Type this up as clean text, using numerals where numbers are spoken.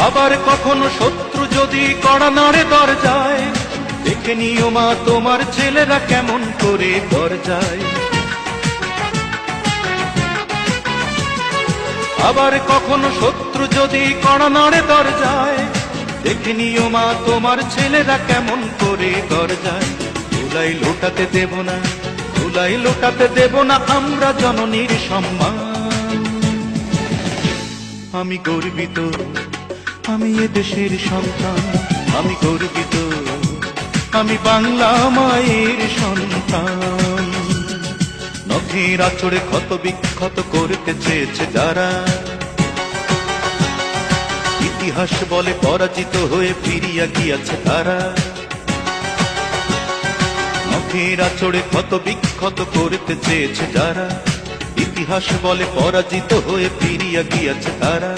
আবার কখনো শত্রু যদি কড়া নাড়ে দরজায়, দেখে নিও মা তোমার ছেলেরা কেমন করে দরজায়। আবার কখনো শত্রু যদি কড়া নাড়ে দরজায়, দেখে নিও মা তোমার ছেলেরা কেমন করে দরজায়। ধুলাই লোটাতে দেব না, ধুলাই লোটাতে দেব না আমরা জননীর সম্মান। আমি গর্বিত, আমি এ দেশের সন্তান, আমি গর্বিত, আমি বাংলা মায়ের সন্তান। নখের আঁচড়ে ক্ষত বিক্ষত করতে চেয়েছে যারা, ইতিহাস বলে পরাজিত হয়ে ফিরিয়া গিয়াছে তারা। নখের আঁচড়ে ক্ষত বিক্ষত করতে চেয়েছে যারা, ইতিহাস বলে পরাজিত হয়ে ফিরিয়া গিয়াছে তারা।